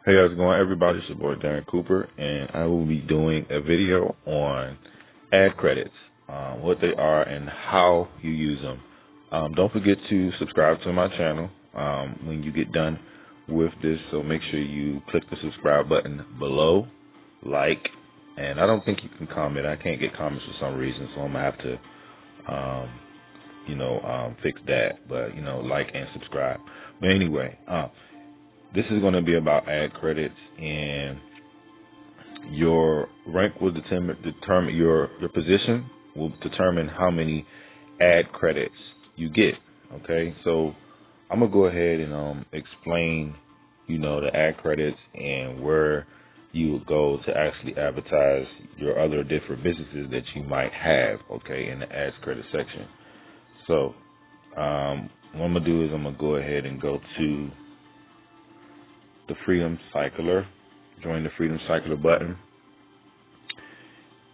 Hey, how's it going, everybody? It's your boy Darren Cooper, and I will be doing a video on ad credits, what they are and how you use them. Don't forget to subscribe to my channel when you get done with this, so make sure you click the subscribe button below, like, and I don't think you can comment. I can't get comments for some reason, so I'm going to have to, fix that, but, like and subscribe. But anyway, this is going to be about ad credits, and your rank will determine your position will determine how many ad credits you get. Okay, so I'm gonna go ahead and explain, the ad credits and where you would go to actually advertise your other different businesses that you might have. Okay, in the ads credit section. So what I'm gonna do is I'm gonna go ahead and go to the Freedom Cycler, join the Freedom Cycler button,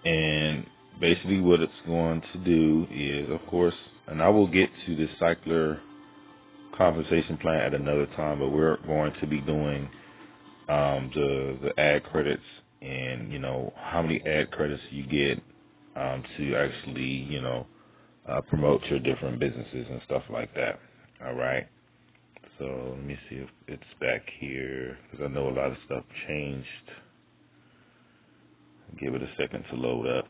and basically what it's going to do is, of course, and I will get to the Cycler compensation plan at another time, but we're going to be doing the ad credits and how many ad credits you get to actually promote your different businesses and stuff like that. All right. So let me see if it's back here, because I know a lot of stuff changed. Give it a second to load up.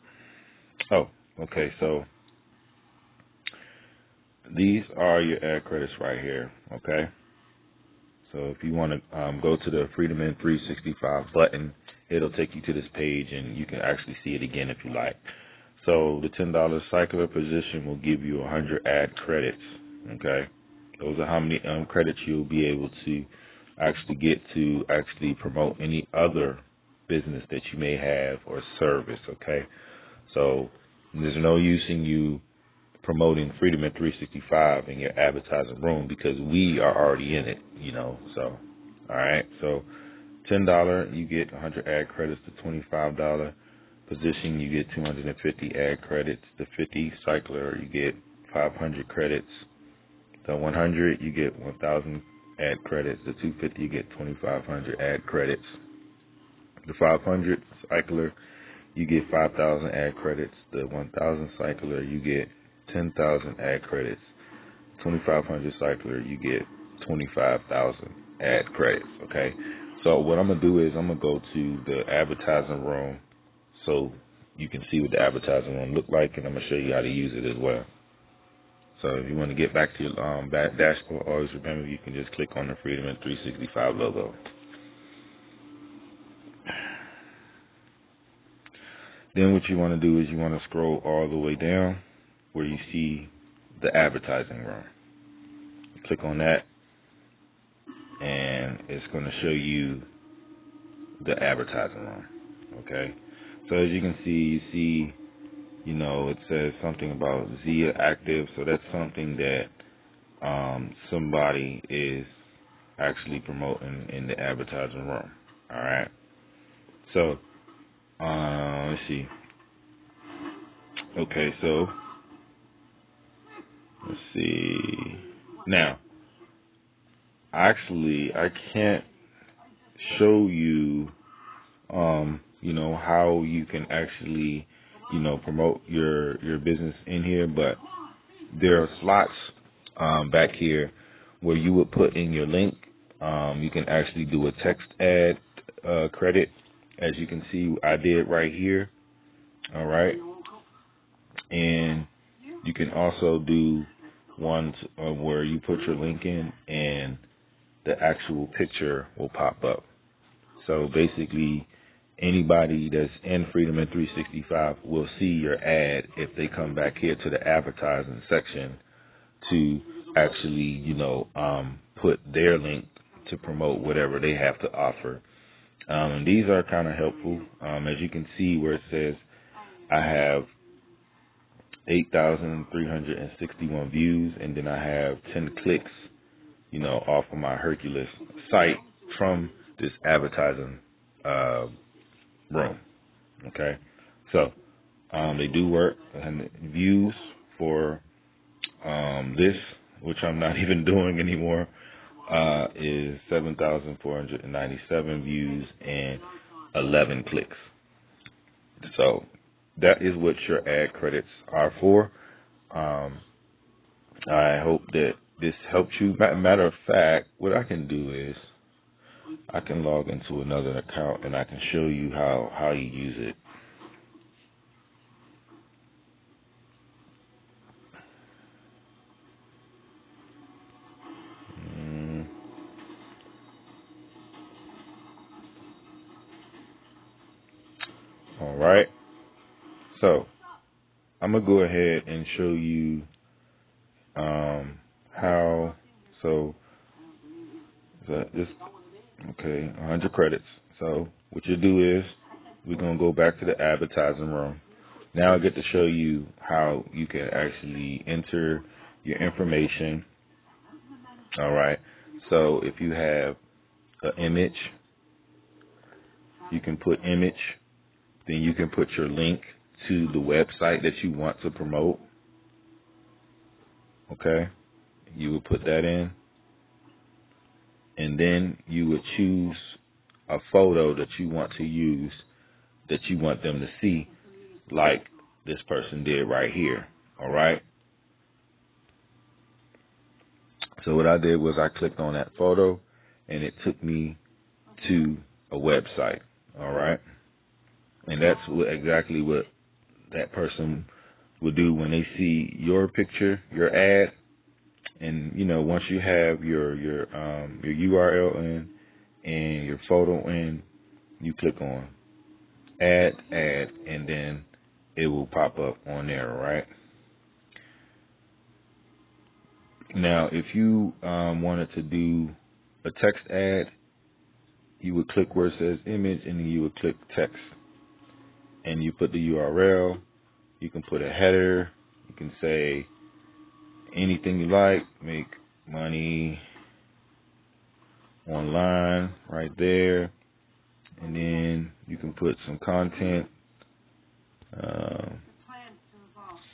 Oh, okay. So these are your ad credits right here. Okay. So if you want to go to the Freedom in 365 button, it'll take you to this page, and you can actually see it again if you like. So the $10 cycler position will give you 100 ad credits. Okay. Those are how many credits you'll be able to actually get to actually promote any other business that you may have or service. Okay, so there's no use in you promoting Freedom in 365 in your advertising room, because we are already in it. So all right, so $10 you get 100 ad credits. The $25 position you get 250 ad credits. The 50 cycler you get 500 credits. The 100 you get 1,000 ad credits. The 250 you get 2,500 ad credits. The 500 cycler you get 5,000 ad credits. The 1,000 cycler you get 10,000 ad credits. 2,500 cycler you get 25,000 ad credits. Okay, so what I'm gonna do is I'm gonna go to the advertising room so you can see what the advertising room look like, and I'm gonna show you how to use it as well. So if you want to get back to your back dashboard, always remember you can just click on the Freedom in 365 logo. Then what you want to do is you want to scroll all the way down where you see the advertising room. Click on that, and it's going to show you the advertising room. Okay. So as you can see, it says something about Zia Active. So that's something that somebody is actually promoting in the advertising room. All right. So let's see. Okay, so let's see. Now, actually, I can't show you, how you can actually, promote your business in here, but there are slots back here where you would put in your link. You can actually do a text ad credit, as you can see I did right here. All right, and you can also do ones where you put your link in and the actual picture will pop up. So basically, anybody that's in Freedom in 365 will see your ad if they come back here to the advertising section to actually, put their link to promote whatever they have to offer. And these are kind of helpful. As you can see where it says I have 8,361 views, and then I have 10 clicks, off of my Hercules site from this advertising room. Okay, so they do work, and views for this, which I'm not even doing anymore. is 7,497 views and 11 clicks. So that is what your ad credits are for. I hope that this helps you. Matter of fact, what I can do is I can log into another account and I can show you how you use it. All right. So I'm gonna go ahead and show you how. So this okay, 100 credits. So what you do is we're gonna go back to the advertising room. Now I get to show you how you can actually enter your information. All right. So if you have an image, you can put image. Then you can put your link to the website that you want to promote. Okay. You would put that in. And then you would choose a photo that you want to use, that you want them to see, like this person did right here. All right. So what I did was I clicked on that photo and it took me to a website. All right. And that's exactly what that person will do when they see your picture, your ad. And once you have your URL in and your photo in, you click on add, and then it will pop up on there, right? Now, if you wanted to do a text ad, you would click where it says image, and then you would click text, and you put the URL. You can put a header. You can say anything you like. Make money online right there, and then you can put some content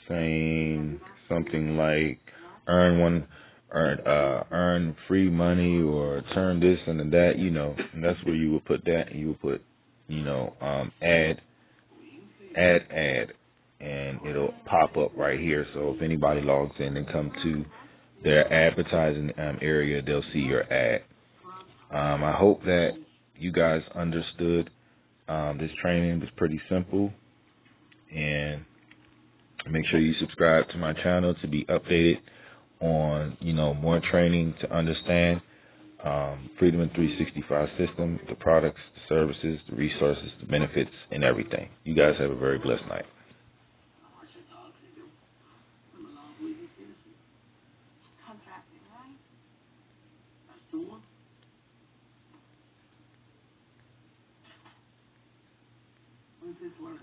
saying something like earn free money or turn this and that, and that's where you would put that. And you would put add, and it'll pop up right here. So if anybody logs in and come to their advertising area, they'll see your ad. I hope that you guys understood. This training was pretty simple, and make sure you subscribe to my channel to be updated on more training to understand Freedom 365 system, the products, the services, the resources, the benefits, and everything. You guys have a very blessed night.